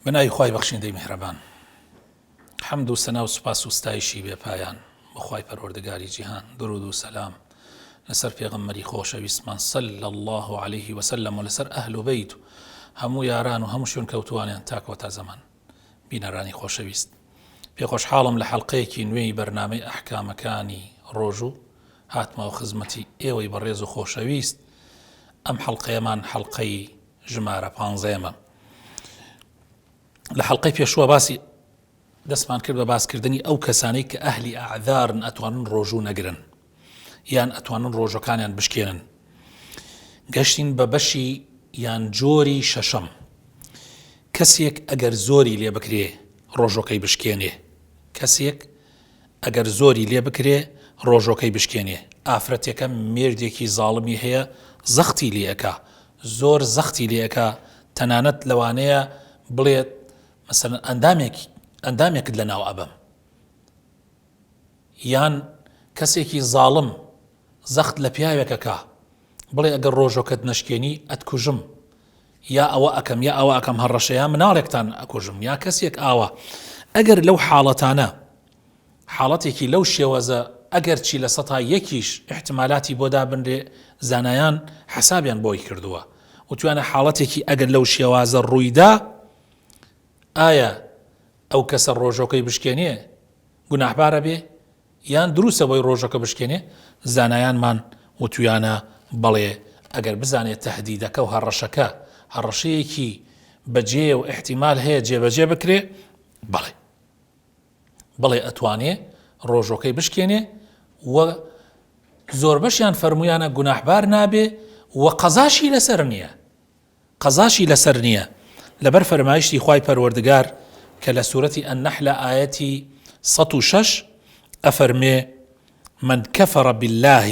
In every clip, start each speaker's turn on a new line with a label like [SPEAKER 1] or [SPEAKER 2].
[SPEAKER 1] بنای خوای بەخشندەی میهرەبان، حەمد و سەنا و سوپاس و ستایشی بێ پایان بە خوای پەروەردگاری جیهان. درود و سەلام لەسەر پێغەمبەری خۆشەویستمان صلی الله عليه وسلم و لەسەر ئەهل و بەیت و هەموو یاران و هەموو شوێن کەوتوانیان تاکەوە تا زەمان. بینەرانی خۆشەویست، پێخۆشحاڵم لە حەڵقەیەکی نوێی بەرنامەی ئەحکامەکانی ڕۆژوو هاتمەوە خزمەتی ئێوەی بەڕێز و خۆشەویست. ئەم حەڵقەیەمان حەڵقەی ژمارە 15مە. لە حەڵقەی پێشووە باسی دەستمان کرد بە باسکردنی ئەو کەسانەی کە ئەهلی ئەعذارن، ئەتوانن ڕۆژوو نەگرن یان ئەتوانن ڕۆژەکانیان بشکێنن. گەشتین بە بەشی یان جۆری شەشەم. کەسێک ئەگەر زۆری لێ بکرێ ڕۆژۆکەی بشکێنێ، کەسێک ئەگەر زۆری لێ بکرێ ڕۆژۆکەی بشکێنێ. ئافرەتێکە مێردێکی زاڵمی هەیە، زەختی لێەکە، زۆر زەختی لێەکە، تەنانەت لەوانەیە بڵێت مەسەلەن ئەندامێکت لە ناو ئەبەم، یان کەسێکی زاڵم زەخت لە پیاوێکەکە بڵێ ئەگەر ڕۆژۆکەت نەشکێنی ئەتکوژم، یا ئەوە ئەکەم یا ئەوە ئەکەم، هەڕەشەیە مناڵێکتان ئەکوژم، یا کەسێک ئاوە. ئەگەر لەو حاڵەتانە حاڵەتێکی لەو شێوەزە ئەگەر چی لە سەتا یەکیش احتمالاتی بۆ دابنرێ، زانایان حسابیان بۆی کردووە وتوانە حاڵەتێکی ئەگەر لەو شێوازە ڕوویدا، ئایا ئەو کەسە ڕۆژۆکەی بشکێنێ گوناحبارە بێ یان دروستە بۆی ڕۆژەکە بشکێنێ؟ زانایانمان وتویانە بەڵێ ئەگەر بزانێت تەهدیدەکە و هەڕەشەیەکی بەجێ و احتیمال هەیە جێبەجێ بکرێ، بڵێ ئەتوانێ ڕۆژۆکەی بشکێنێ و زۆر بەشیان فەرمویانە گوناحبار نابێ و قەزاشی لەسەر نییە. لەبەر فەرمایشتی خوای پەروەردگار کە لە سوورەتی ئەننەحل ئایەتی 106 ئەفەرمێ: من كفر بالله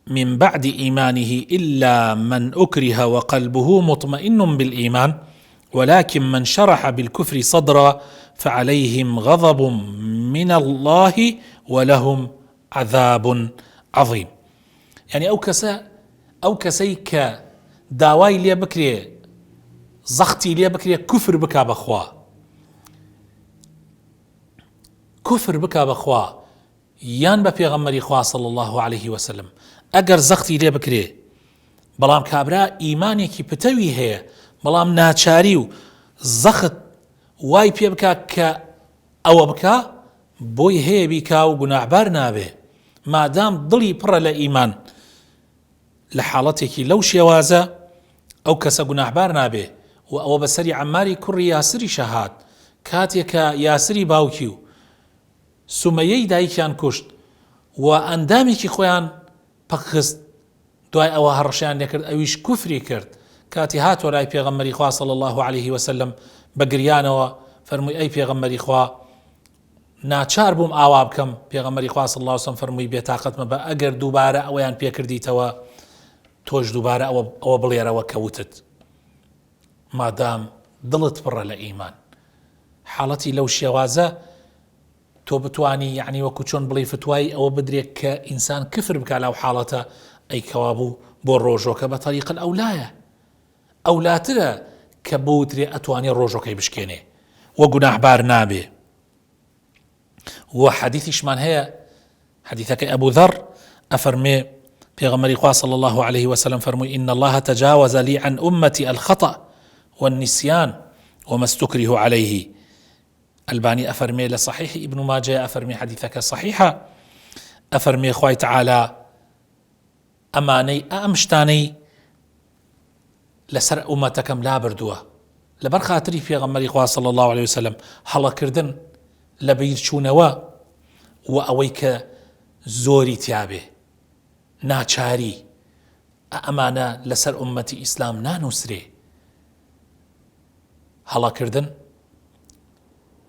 [SPEAKER 1] من بعد إيمانه إلا من أكره وقلبه مطمئن بالإيمان ولكن من شرح بالكفر صدرا فعليهم غضب من الله ولهم عذاب عظيم. يعني أو كسي كداواي لي بكري زختي لي بكري كفر بكا بخوا یان بە پێغەمبەری خوا صلی الله عليه وسلم ئەگەر زەختی لێ بکرێ، بەڵام کابرا ئیمانێکی پتەوی هەیە، بەڵام ناچاری و زەخت وای پێ بکا کە ئەوە بکا، بۆی هەیە بیکا و گوناحبار نابێ مادام دڵی پڕە لە ئیمان. لە حاڵەتێکی لەو شێوازە ئەو کەسە گوناحبار نابێ و ئەوە بەسەری عەماری کوڕی یاسری شەهات، کاتێکە یاسری باوکی و سومەیەی دایکیان کوشت و ئەندامێکی خۆیان پەخست، دوای ئەوە هەڕەشیان لێکرد، ئەویش کوفری کرد. کاتی هاتوە لای پێغەمبەری خوا صلی الله عليه وسلم بە گریانەوە فەرمووی: ئەی پێغەمبەری خوا، ناچار بووم ئاوا بکەم. پێغەمبەری خوا صلی الله عليه وسلم فەرمووی: بێتاقەتمە بە، ئەگەر دووبارە ئەوەیان پێکردیتەوە تۆش دووبارە ئەوە بڵێرەوە کەوتت، مادام دڵت پڕە لە ئیمان. حاڵەتی لەو شێوازە تۆ بتوانی یعنی وەکو چۆن بڵێ فتوای ئەوە بدرێت کە ئینسان کفر بکا لەو حاڵەتە، ئەی کەوابوو بۆ ڕۆژۆکە بە تەریق ئەولایە، ئەولاترە کە بوترێ ئەتوانێ ڕۆژۆکەی بشکێنێ و گوناحبار نابێ. و حەدیثیشمان هەیە، حەدیثەکەی ئەبوو ذەڕ ئەفەرمێ پێغەمبەری خوا صلی الله عليه وسلم فەرمووی: إن الله تجاوز لي عن أمتي الخطأ والنسيان وما استكره عليه. الباني أفرمي لصحيح ابن ماجه أفرمي حديثك صحيحة، أفرمي خوي تعالى أماني أمشتاني لسر أمتكم لا بردوه لبر خاطري في غمري خواه صلى الله عليه وسلم حلا كردن لبير شونوا وأويك زوري تيابه ناچاري أمانة لسر أمتي إسلام نانوسري حلا كردن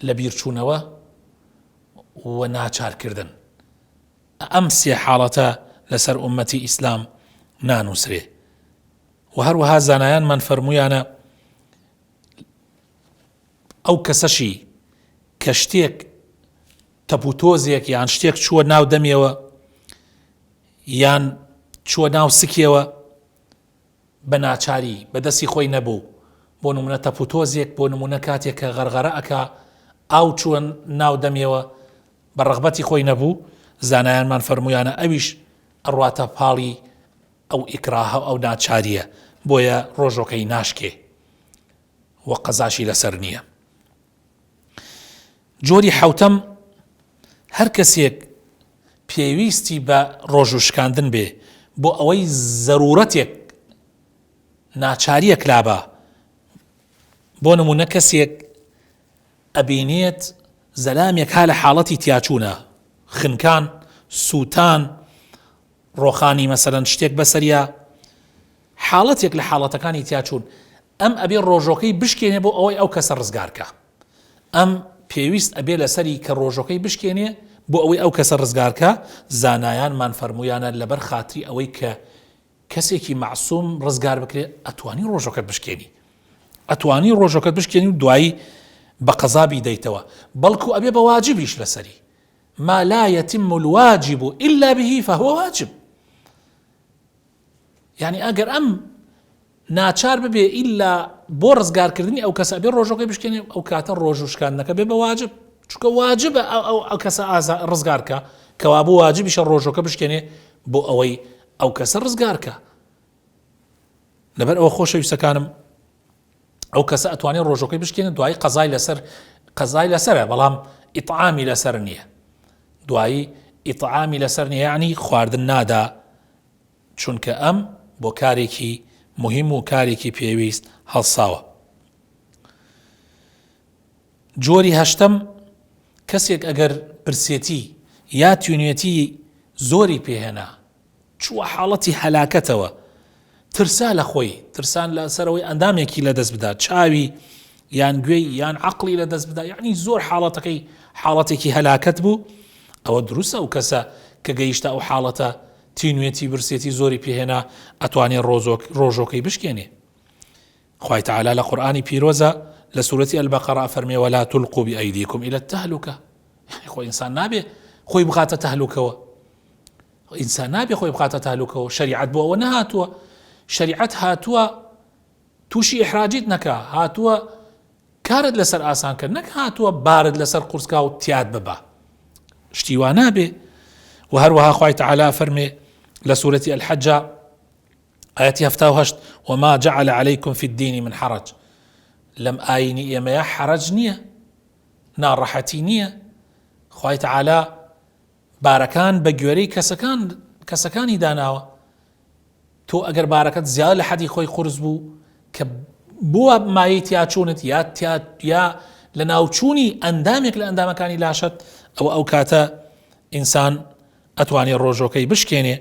[SPEAKER 1] لەبیر چوونەوە و ناچارکردن، ئەم سێ حاڵەتە لەسەر ئومەتی ئیسلام نانووسرێ. و هەروەها زانایانمان فەرموویانە ئەو کەسەشی کە شتێک تەپوتۆزێک یان شتێک چووە ناو دەمیەوە یان چووە ناو سکیەوە بە ناچاری بەدەستی خۆی نەبوو بۆ نمونە تەپوتۆزێک بۆ نمونە کاتێک کە غەرغەرە ئەکا ئاو چووە ناو دەمێەوە بە ڕغبەتی خۆی نەبوو زانایانمان فەرمویانە ئەویش ئەڕواتە پاڵی ئەو ئیکراهە ئەو ناچاریە بۆیە ڕۆژۆکەی ناشکێ وە قەزاشی لەسەر نییە. جۆری حوتەم هەر کەسێک پێویستی بە ڕۆژوشکاندن بێ بۆ ئەوەی زەرورەتێک ناچاریەک لابە، بۆ نمونە کەسێک ئەبینێت زەلامێک ها لە حاڵەتی تیاچوونە، خنکان، سووتان، ڕۆخانی مەسەرەن شتێک بەسەریە، حاڵەتێک لە حاڵەتەکانی تیاچوون، ئەم ئەبێ ڕۆژۆکەی بشکێنێ بۆ ئەوەی ئەو کەسە ڕزگارکە. ئەم پێویست ئەبێ لەسەری کە ڕۆژۆکەی بشکێنێ بۆ ئەوەی ئەو کەسە ڕزگارکە. زانایانمان فەرمویانە لەبەر خاتری ئەوەی کە کەسێکی معسووم ڕزگار بکرێ ئەتوانی ڕۆژۆکەت بشکێنی، ئەتوانی ڕۆژۆکەت بشکێنی و دوایی بە قەزابی دەیتەوە، بەڵکو ئەبێ بە واجبیش لەسەری. ما لا يتم الواجب إلا به فهو واجب. يعني ئەگەر ئەم ناچار ببێ ئیلا بۆ ڕزگارکردنی ئەو کەسە بێ ڕۆژۆکەی بشکێنێ، ئەو کاتە ڕۆژوشکاندنەکە بێ بە واجب، چونکە واجبە ئەو کەسە ڕزگارکە کەوا بۆ واجبیشە ڕۆژۆکە بشکێنێ بۆ ئەوەی ئەو کەسە ڕزگارکە. لەبەر ئەوە خۆشەویستەکانم ئەو کەسە ئەتوانێت ڕۆژۆکەی بشکێنێت، دوایی قەزای لەسەرە بەڵام ئیطعامی لەسەر نییە، دوایی ئیطعامی لەسەر نییە، یعنی خواردن نادا، چونکە ئەم بۆ کارێکی مهم و کارێکی پێویست هەڵساوە. جۆری هەشتەم کەسێک ئەگەر پرسێتی یا توێنێتی زۆری پێهێنا، چووە حاڵەتی هەلاکەتەوە، ترسا لە خۆی، ترسان لەسەرەوەی ئەندامێکی لەدەست بدا، چاوی یان گوێی یان عەقڵی لەدەست بدا، یعنی زۆر حاڵەتەکەی حاڵەتێکی هەلاکەت بوو، ئەوە دروستە ئەو کەسە کە گەیشتە ئەو حاڵەتە تینوێتی برسێتی زۆری پێهێنا ئەتوانێت ڕۆژۆکەی بشکێنێ. خوای تەعالا لە قورئانی پیرۆزە لە سوورەتی ئەلبەقەرە فەرمێ وەلا تولقوا بأیدیکم إلى التهلکە. خۆ ئینسان نابێ خۆی بخاتە تەهلوکەوە، ئینسان نابێ خۆی بخاتە تەهلوکەوە. شەریعەت بۆ ئەوە نەهاتووە، شەریعەت هاتووە تووشی ئیحراجیت نەکا، هاتووە کارت لەسەر ئاسان کرد، نەک هاتووە بارت لەسەر قورسکا و تیاد ببە، شتی وا نابێ. و هەروەها خوای تەعالا فەرمێ لە سوورەتی الحەجە ئاەتی 78 وما جعل عليكم في الدين من حرج. لەم ئاینی ئێمەیە حەرەج نییە، ناڕەحەتی نییە. خوای تەعالا بارەکان بە گوێرەی کەسەکانی داناوە. تۆ ئەگەر بارەکەت زیاد لە حەدی خۆی قورس بوو کە بووە مایەی تیاچوونت یا لە ناوچوونی ئەندامێک لە ئەندامەکانی لاشت، ئەو کاتە ئینسان ئەتوانێت ڕۆژۆکەی بشکێنێ.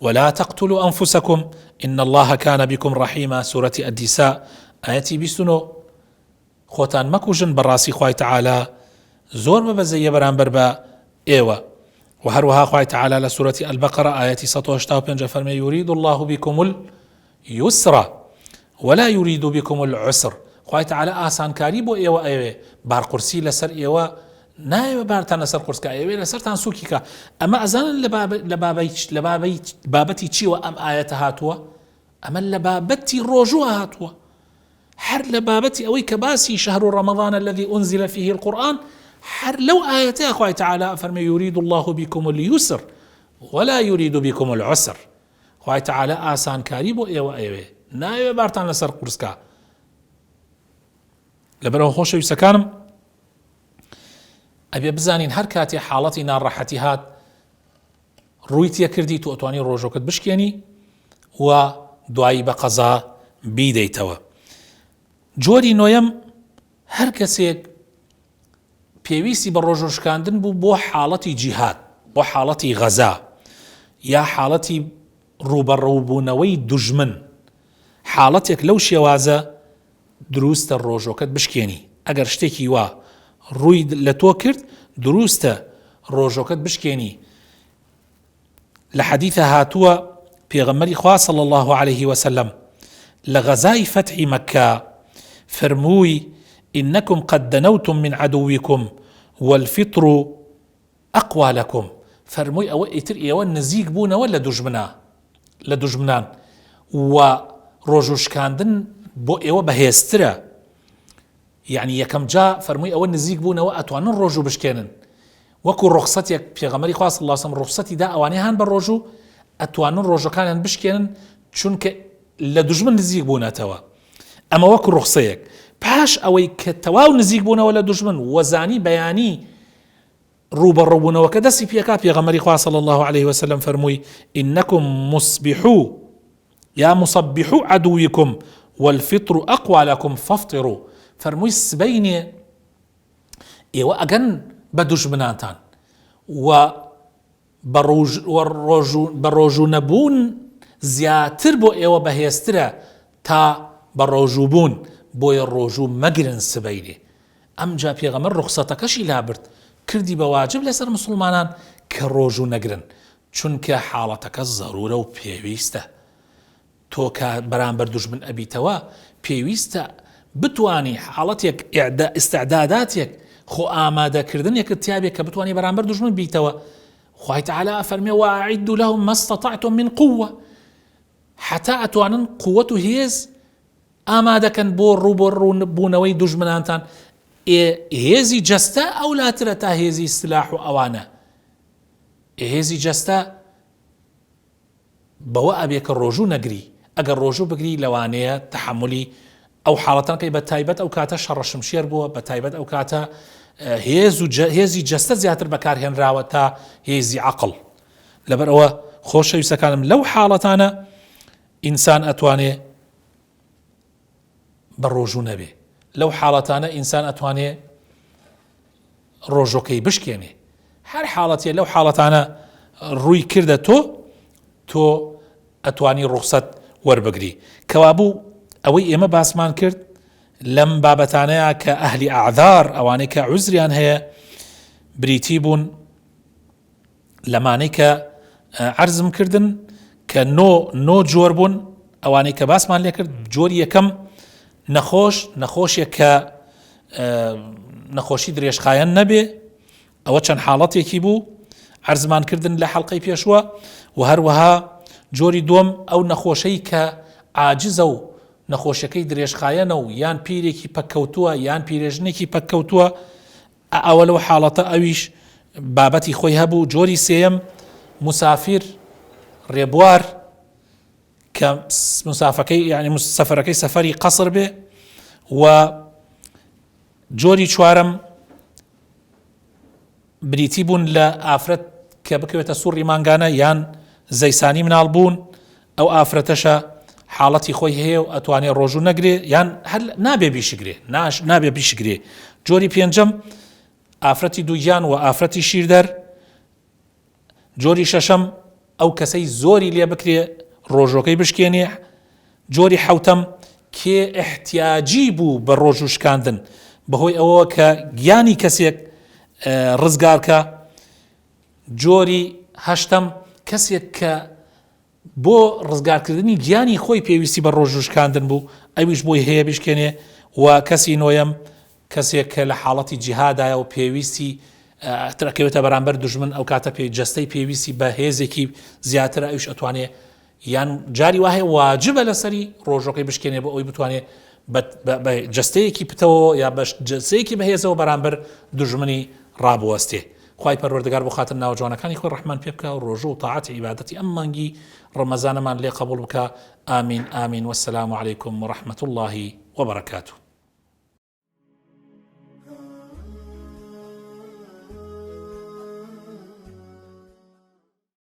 [SPEAKER 1] ولا تقتلوا أنفسكم إن الله كان بكم رحيما. سورة النساء آياتي 29. خۆتان مەکوژن بەڕاستی خوای تەعالا زۆر بەبەزەیە بەرامبەر بە ئێوە. و هەروەها خوای تەعالا لە سوورەتی ئەلبەقەرە ئاەتی 185 فەرمێ يريد الله بكم اليسر ولا يريد بكم العسر. خوای تەعالا ئاسانکاری بۆ ئێوە ئەوێ، بارقورسی لەسەر ئێوە نایوە، بارتان لەسەر قورسکە ئەوێ لەسەرتان سوکیکە. ئەمە ئەزانن لە بابەتی چیوە ئەم ئاەتە هاتووە؟ ئەمە لە بابەتی ڕۆژووە هاتووە، هەر لە بابەتی ئەوەی کە باسی شهر رمضان الذي أنزل فيه القرآن، هەر لەو ئاەتەیە خوای تەعالا فەرمێ يريد الله بكم اليسر ولا يريد بكم العسر. خوای تەعالا ئاسانکاری بۆ ئێوە ئەوێ، نایوێ بارتان لەسەر قورسکە. لەبەرەوە خۆشەویستەکانم ئەبێ بزانین هەر کاتێ حاڵەتی ناڕەحەتی هات ڕووی تێ کردی تو ئەتوانی ڕۆژۆکەت بشکێنی و دوایی بە قەزا بیدەیتەوە. جۆری نۆیەم هەر کەسێک پێویستی بە ڕۆژۆشکاندن بوو بۆ حاڵەتی جیهاد، بۆ حاڵەتی غەزا یا حاڵەتی ڕوبەڕووبوونەوەی دوژمن، حاڵەتێک لەو شێوازە دروستە ڕۆژۆکەت بشکێنی. ئەگەر شتێکی وا ڕووی لە تۆ کرد دروستە ڕۆژۆکەت بشکێنی. لە حەدیثە هاتووە پێغەمبەری خوا صلی الله عليه وسلم لە غەزای فەتحی مەککە فەرمووی إنكم قد دنوتم من عدوكم والفطر أقوى لكم. فەرمووی ئەوە ئیتر ئێوە نزیک بوونەوە لە دوژمنان و ڕۆژوشکاندن بۆ ئێوە بەهێزترە. یعنی یەکەم جا فەرمووی ئەوە نزیک بوونەوە ئەتوانن ڕۆژوو بشکێنن، وەکو ڕوخسەتێک پێغەمبەری خوا صلی الله علیه و سلم ڕوخسەتی دا ئەوانەی هان بە ڕۆژوو ئەتوانن ڕۆژەکانیان بشکێنن چونکە لە دوژمن نزیک بوونەتەوە. ئەمە وەکو ڕوخسەیەک. پاش ئەوەی کە تەواو نزیک بوونەوە لە دوژمن وەزانی بەیانی ڕوبەڕووبوونەوە کە دەستی پێکا پێغەمبەری خوا صلی الله عليه وسلم فەرمووی ئینەکم مصبحو یا مصبحو عدویکم والفطر أقوى لكم فافطروا. فەرمووی سبەینێ ئێوە ئەگەن بە دوژمنانتان و بە ڕۆژوو نەبوون زیاتر بۆ ئێوە بەهێزترە تا بە ڕۆژوو بوون، بۆیە ڕۆژوو مەگرن سبەینێ. ئەمجا پێغەمبەر ڕوخسەتەکەشی لابرد، کردی بە واجب لەسەر مسلمانان کە ڕۆژوو نەگرن، چونکە حاڵەتەکە زەرورە و پێویستە. تۆ کە بەرامبەر دوژمن ئەبیتەوە پێویستە بتوانی حاڵەتێک ئستعداداتێک خۆ ئامادەکردنێکت تیابێت کە بتوانێ بەرامبەر دوژمن بیتەوە. خوای تعالی فەرمێ وأعدوا لهم ما استطعتم من قوة، حتا ئەتوانن قووەت و هێز ئامادەکەن بۆ ڕووبوونەوەی دوژمنانتان. هێزی جەستە ئەولاترە تا هێزی سلاح و ئەوانە. هێزی جەستە بەوە ئەبێ کە ڕۆژوو نەگری، ئەگەر ڕۆژوو بگری لەوانەیە تەحملی ئەو حاڵەتەکەی بە تایبەت ئەو کاتە شەڕەشمشێر بووە، بە تایبەت ئەو کاتە هێزی جەستە زیاتر بەکارهێنراوە تا هێزی عەقڵ. لەبەرەوە خۆشەویستەکانم لەو حاڵەتانە ئینسان ئەتوانێ بە ڕۆژوو نەبێ، لەو حاڵەتانە ئینسان ئەتوانێ ڕۆژۆکەی بشکێنێ. هەر حاڵەتێ لەو حاڵەتانە ڕووی کردە تۆ ئەتوانی ڕوخسەت وەربگری. کەوابوو ئەوەی ئێمە باسمان کرد لەم بابەتانەیە کە ئەهلی ئەعذار ئەوانەی کە عوزریان هەیە بریتی بوون لەمانەی کە عەرزم کردن کە نۆ جۆر بوون ئەوانەی کە باسمان لێ کرد. جۆری یەکەم نەخۆشیە کە نەخۆشی درێژخایەن نەبێ، ئەوە چەند حاڵەتێکی بوو عەرزمان کردن لە حەڵقەی پێشوە. و هەروەها جۆری دووەم ئەو نەخۆشەی کە عاجزە و نەخۆشیەکەی درێژخایەنە و یان پیرێکی پەککەوتووە یان پیرێژنێکی پەککەوتووە، ئەوە لەو حاڵەتە ئەویش بابەتی خۆی هەبوو. جۆری سێیەم مسافر ڕێبوار کە مسافەکەی یعنی سەفەرەکەی سەفەری قەسر بێ. و جۆری چوارەم بریتی بوون لە ئافرەت کە بکەوێتە سوڕی مانگانە یان زەیسانی مناڵ بوون، ئەو ئافرەتەشە حاڵەتی خۆی هەیە و ئەتوانێ ڕۆژوو نەگرێ یان هەر نابێ بیشگرێ. جۆری پێنجەم ئافرەتی دووگیان و ئافرەتی شیردەر. جۆری شەشەم ئەو کەسەی زۆری لێ بکرێ ڕۆژۆکەی بشکێنێ. جۆری حەوتەم کێ احتیاجی بوو بە ڕۆژوو شکاندن بەهۆی ئەوە کە گیانی کەسێک ڕزگارکە. جۆری هەشتەم کەسێک کە بۆ ڕزگارکردنی گیانی خۆی پێویستی بە ڕۆژوو شکاندن بوو ئەویش بۆی هەیە بشکێنێ. و کەسی نۆیەم کەسێک کە لە حاڵەتی جیهادایە و پێویستی ترەکەوێتە بەرامبەر دوژمن ئەو کاتە جەستەی پێویستی بە هێزێکی زیاترە ئەویش ئەتوانێ یان جاری وایە واجبە لەسەری ڕۆژۆکەی بشکێنێ بۆ ئەوی بتوانێت بە جەستەیەکی پتەوە یا بە جەستەیەکی بەهێزەوە بەرامبەر دوژمنی ڕابوەستێ. خوای پەروەردگار بۆ خاتر ناوجوانەکانی خۆی ڕەحمان پێ بکە و ڕۆژە و تاعاتی عیبادەتی ئەم مانگی ڕەمەزانەمان لێ قبوڵ بکە. ئامین ئامین. وەسەلام عەلەیکوم وەڕەحمەتوڵڵاهی وەبەرەکاتوه.